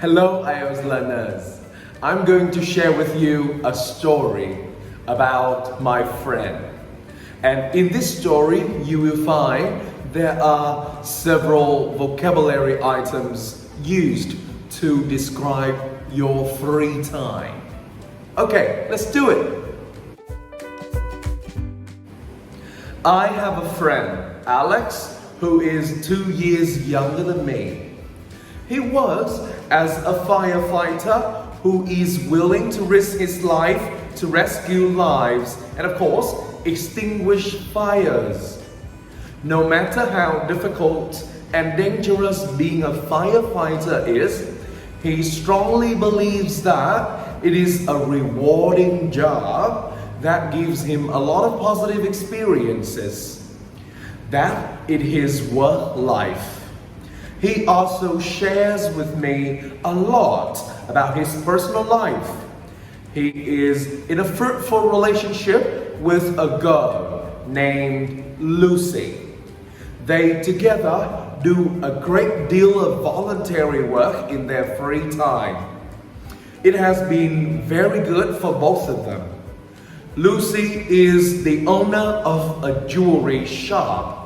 Hello IELTS learners. I'm going to share with you a story about my friend. And in this story, you will find there are several vocabulary items used to describe your free time. Okay, let's do it. I have a friend, Alex, who is 2 years younger than me. He works as a firefighter who is willing to risk his life to rescue lives and, of course, extinguish fires. No matter how difficult and dangerous being a firefighter is, he strongly believes that it is a rewarding job that gives him a lot of positive experiences, that it is worth life. He also shares with me a lot about his personal life. He is in a fruitful relationship with a girl named Lucy. They together do a great deal of voluntary work in their free time. It has been very good for both of them. Lucy is the owner of a jewelry shop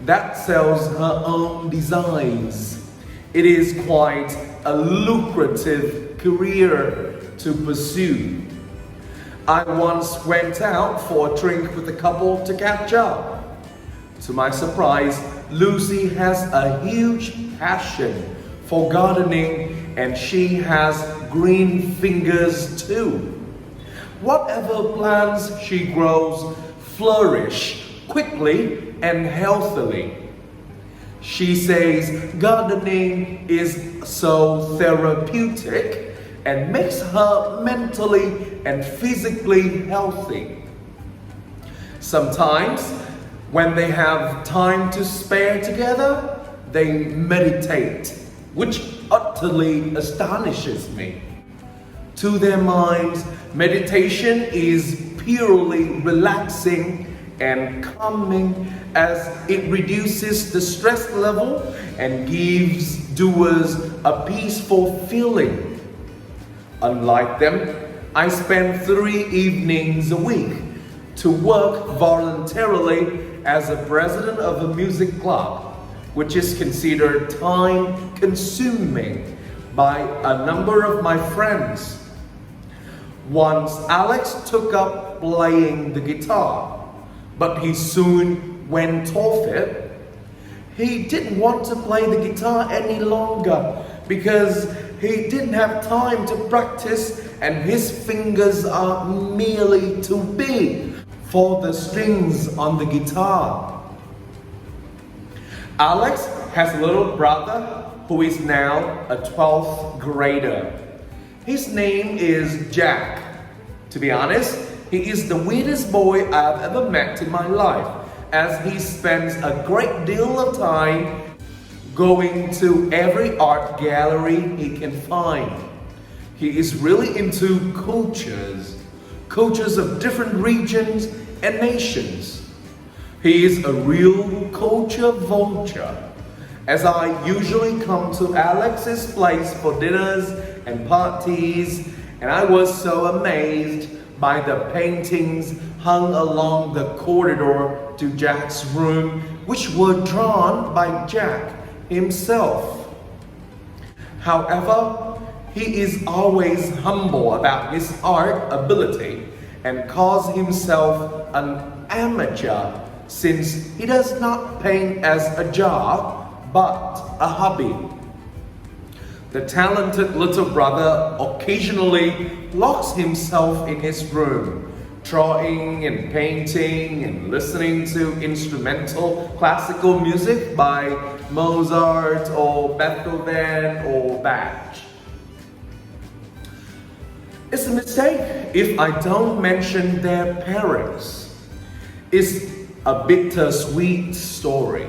that sells her own designs. It is quite a lucrative career to pursue. I once went out for a drink with a couple to catch up. To my surprise, Lucy has a huge passion for gardening and she has green fingers too. Whatever plants she grows flourish quickly and healthily. She says gardening is so therapeutic and makes her mentally and physically healthy. Sometimes, when they have time to spare together, they meditate, which utterly astonishes me. To their minds, meditation is purely relaxing and calming as it reduces the stress level and gives doers a peaceful feeling. Unlike them, I spend 3 evenings a week to work voluntarily as a president of a music club, which is considered time-consuming by a number of my friends. Once Alex took up playing the guitar, but he soon went off it. He didn't want to play the guitar any longer because he didn't have time to practice and his fingers are merely too big for the strings on the guitar. Alex has a little brother who is now a 12th grader. His name is Jack. To be honest, he is the weirdest boy I've ever met in my life, as he spends a great deal of time going to every art gallery he can find. He is really into cultures of different regions and nations. He is a real culture vulture, as I usually come to Alex's place for dinners and parties, and I was so amazed by the paintings hung along the corridor to Jack's room, which were drawn by Jack himself. However, he is always humble about his art ability and calls himself an amateur since he does not paint as a job, but a hobby. The talented little brother occasionally locks himself in his room, drawing and painting and listening to instrumental classical music by Mozart or Beethoven or Bach. It's a mistake if I don't mention their parents. It's a bittersweet story.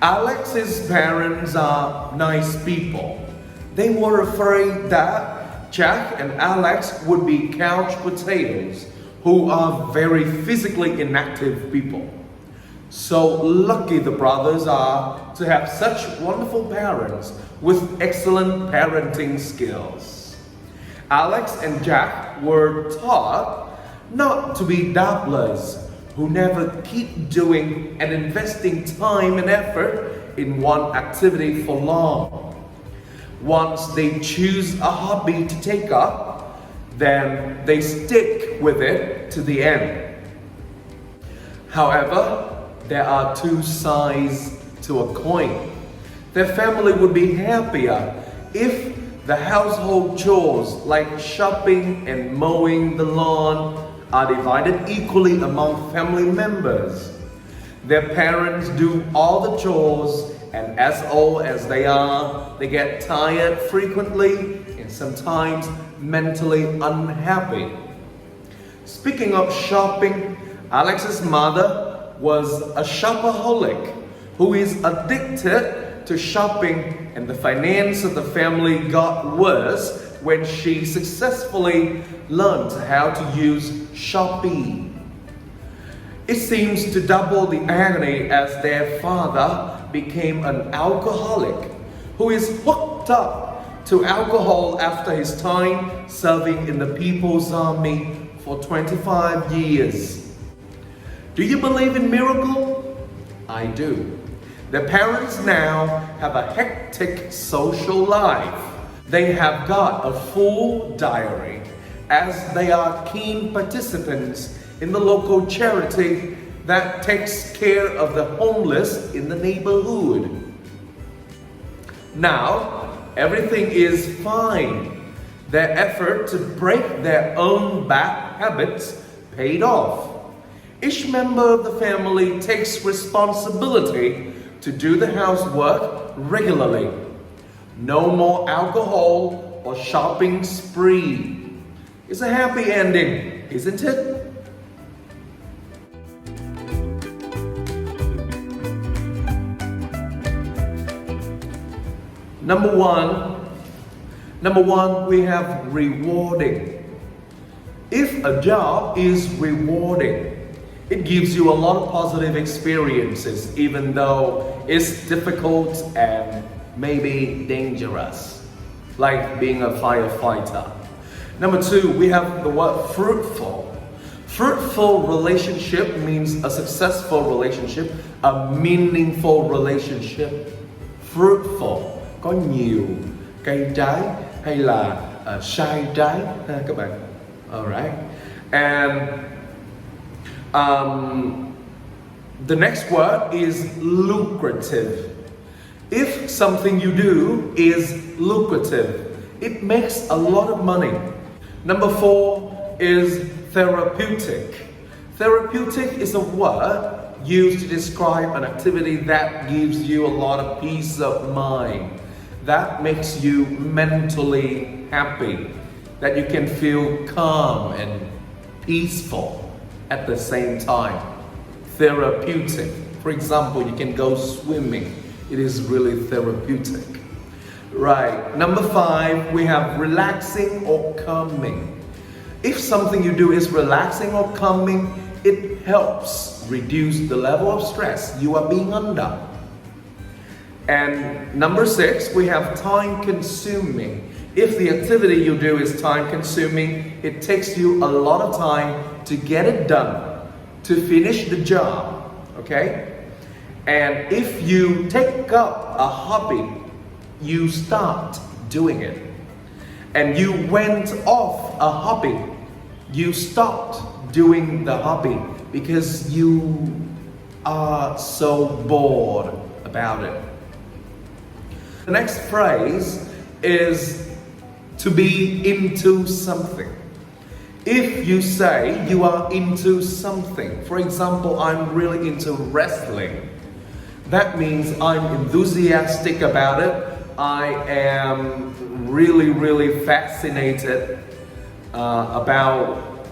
Alex's parents are nice people. They were afraid that Jack and Alex would be couch potatoes who are very physically inactive people. So lucky the brothers are to have such wonderful parents with excellent parenting skills. Alex and Jack were taught not to be dabblers who never keep doing and investing time and effort in one activity for long. Once they choose a hobby to take up, then they stick with it to the end. However, there are two sides to a coin. Their family would be happier if the household chores like shopping and mowing the lawn are divided equally among family members. Their parents do all the chores, and as old as they are, they get tired frequently and sometimes mentally unhappy. Speaking of shopping, Alex's mother was a shopaholic who is addicted to shopping, and the finance of the family got worse when she successfully learned how to use Shopee. It seems to double the agony as their father became an alcoholic who is hooked up to alcohol after his time serving in the People's Army for 25 years. Do you believe in miracles? I do. Their parents now have a hectic social life. They have got a full diary as they are keen participants in the local charity that takes care of the homeless in the neighborhood. Now, everything is fine. Their effort to break their own bad habits paid off. Each member of the family takes responsibility to do the housework regularly. No more alcohol or shopping spree. It's a happy ending, isn't it? Number one, we have rewarding. If a job is rewarding, it gives you a lot of positive experiences, even though it's difficult and maybe dangerous, like being a firefighter. Number two, we have the word fruitful. Fruitful relationship means a successful relationship, a meaningful relationship. Fruitful, có nhiều cây trái hay là sai trái ha các bạn. Alright. And the next word is lucrative. If something you do is lucrative, it makes a lot of money. Number four is therapeutic. Therapeutic is a word used to describe an activity that gives you a lot of peace of mind, that makes you mentally happy, that you can feel calm and peaceful at the same time. Therapeutic. For example, you can go swimming. It is really therapeutic. Right. Number five, we have relaxing or calming. If something you do is relaxing or calming, it helps reduce the level of stress you are being under. And number six, we have time consuming. If the activity you do is time consuming, it takes you a lot of time to get it done, to finish the job, okay? And if you take up a hobby, you start doing it. And you went off a hobby, you stopped doing the hobby because you are so bored about it. The next phrase is to be into something. If you say you are into something, for example, I'm really into wrestling, that means I'm enthusiastic about it. I am really fascinated about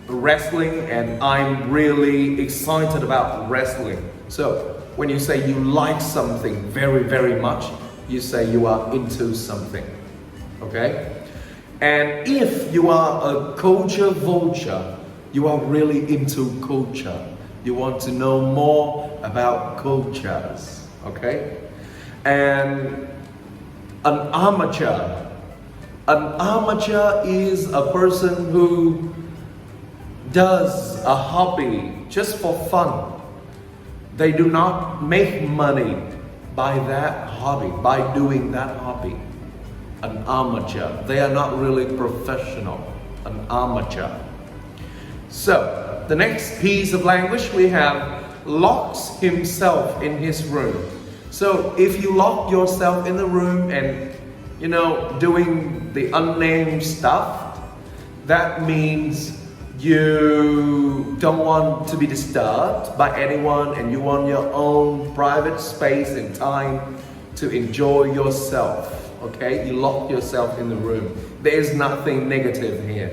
wrestling, and I'm really excited about wrestling. So when you say you like something very much, you say you are into something, okay? And if you are a culture vulture, you are really into culture. You want to know more about cultures, okay? And an amateur. An amateur is a person who does a hobby just for fun. They do not make money by that hobby, by doing that hobby. An amateur. They are not really professional. An amateur. So, the next piece of language we have locks himself in his room. So, if you lock yourself in the room and, you know, doing the unnamed stuff, that means you don't want to be disturbed by anyone and you want your own private space and time to enjoy yourself. Okay, you lock yourself in the room. There is nothing negative here.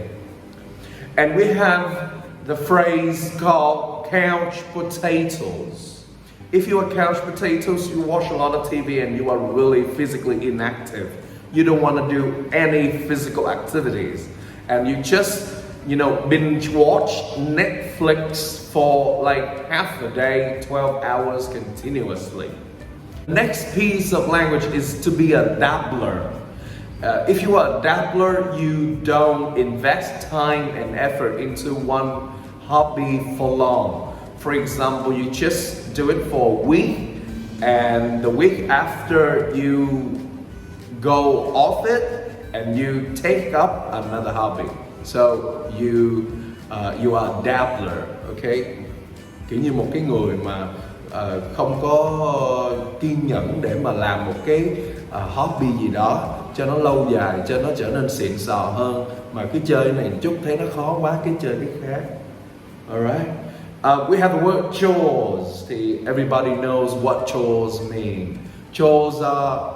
And we have the phrase called couch potatoes. If you are couch potatoes, you watch a lot of TV and you are really physically inactive. You don't want to do any physical activities. And you just, you know, binge watch Netflix for like half a day, 12 hours continuously. Next piece of language is to be a dabbler. If you are a dabbler, you don't invest time and effort into one hobby for long. For example, you just do it for a week, and the week after you go off it and you take up another hobby. So you are a dabbler, okay? Kiểu như một cái người mà không có kiên nhẫn để mà làm một cái hobby gì đó cho nó lâu dài, cho nó trở nên xịn sò hơn, mà cứ chơi này một chút thấy nó khó quá cái chơi cái khác. Alright. We have the word chores. Thì everybody knows what chores mean. Chores are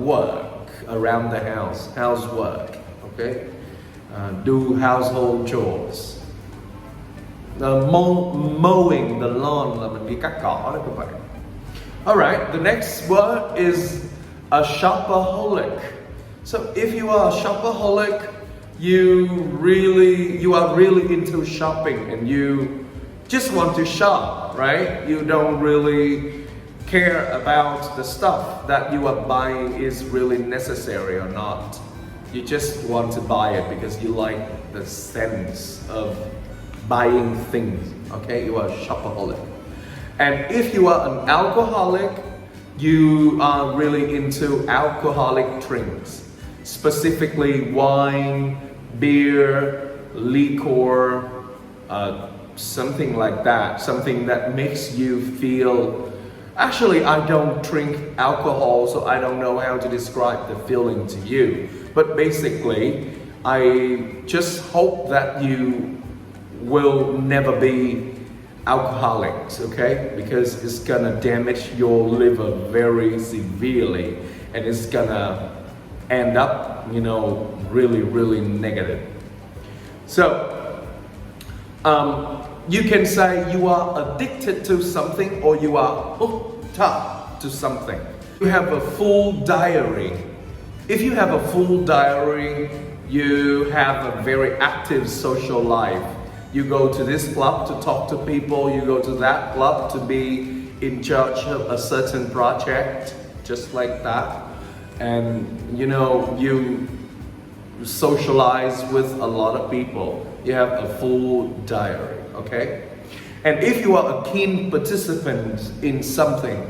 work around the house, housework. Okay. Do household chores. Mowing the lawn là mình đi cắt cỏ đó các bạn. Alright, the next word is a shopaholic. So if you are a shopaholic, you are really into shopping and you just want to shop, right? You don't really care about the stuff that you are buying is really necessary or not. You just want to buy it because you like the sense of buying things, okay? You are a shopaholic. And if you are an alcoholic, you are really into alcoholic drinks, specifically wine, beer, liquor, something like that, something that makes you feel. Actually, I don't drink alcohol, so I don't know how to describe the feeling to you. But basically, I just hope that you will never be alcoholics, okay? Because it's gonna damage your liver very severely and it's gonna end up, you know, really negative. So, you can say you are addicted to something or you are hooked up to something. You have a full diary. If you have a full diary, you have a very active social life. You go to this club to talk to people, you go to that club to be in charge of a certain project, just like that. And you know, you socialize with a lot of people. You have a full diary, okay? And if you are a keen participant in something,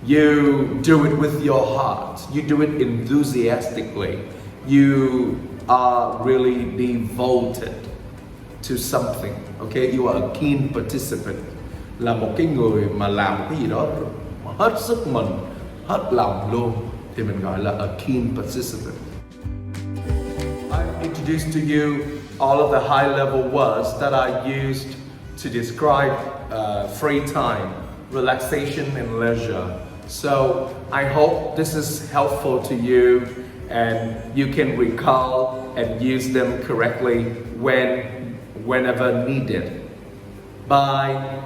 you do it with your heart. You do it enthusiastically. You are really devoted to something, okay? You are a keen participant. Là một cái người mà làm cái gì đó hết sức mình, hết lòng luôn, thì mình gọi là a keen participant. I've introduced to you all of the high-level words that I used to describe free time, relaxation, and leisure. So I hope this is helpful to you and you can recall and use them correctly whenever needed. Bye.